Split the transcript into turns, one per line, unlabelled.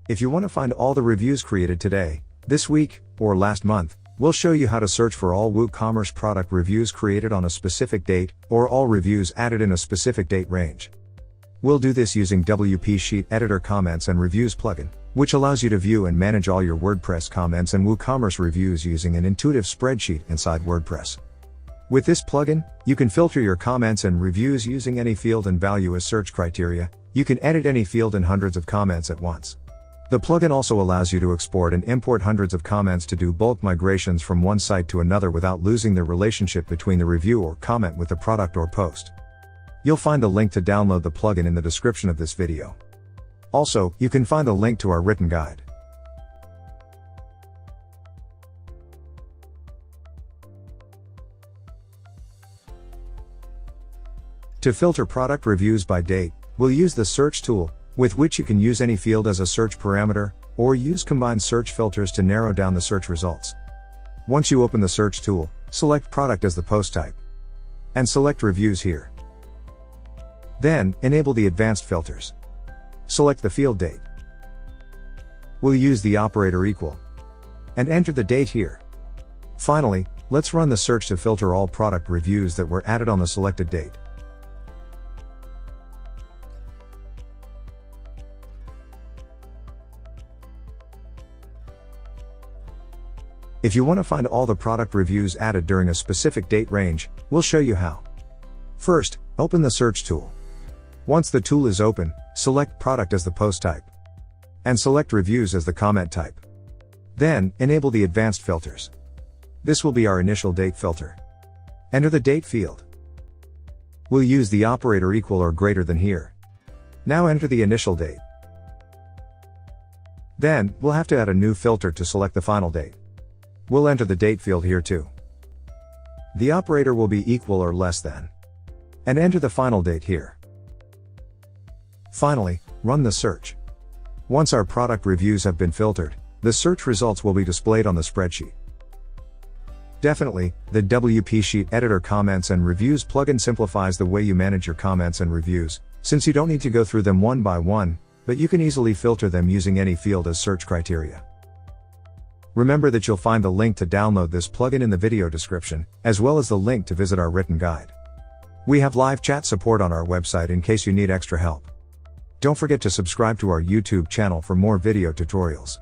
If you want to find all the reviews created today, this week, or last month, we'll show you how to search for all WooCommerce product reviews created on a specific date, or all reviews added in a specific date range. We'll do this using WP Sheet Editor Comments and Reviews plugin, which allows you to view and manage all your WordPress comments and WooCommerce reviews using an intuitive spreadsheet inside WordPress. With this plugin, you can filter your comments and reviews using any field and value as search criteria. You can edit any field and hundreds of comments at once. The plugin also allows you to export and import hundreds of comments to do bulk migrations from one site to another without losing the relationship between the review or comment with the product or post. You'll find the link to download the plugin in the description of this video. Also, you can find a link to our written guide. To filter product reviews by date, we'll use the search tool, with which you can use any field as a search parameter, or use combined search filters to narrow down the search results. Once you open the search tool, select product as the post type. And select reviews here. Then, enable the advanced filters. Select the field date. We'll use the operator equal. And enter the date here. Finally, let's run the search to filter all product reviews that were added on the selected date. If you want to find all the product reviews added during a specific date range, we'll show you how. First, open the search tool. Once the tool is open, select product as the post type. And select reviews as the comment type. Then, enable the advanced filters. This will be our initial date filter. Enter the date field. We'll use the operator equal or greater than here. Now enter the initial date. Then, we'll have to add a new filter to select the final date. We'll enter the date field here too. The operator will be equal or less than. And enter the final date here. Finally, run the search. Once our product reviews have been filtered, the search results will be displayed on the spreadsheet. Definitely, the WP Sheet Editor Comments and Reviews plugin simplifies the way you manage your comments and reviews, since you don't need to go through them one by one, but you can easily filter them using any field as search criteria. Remember that you'll find the link to download this plugin in the video description, as well as the link to visit our written guide. We have live chat support on our website in case you need extra help. Don't forget to subscribe to our YouTube channel for more video tutorials.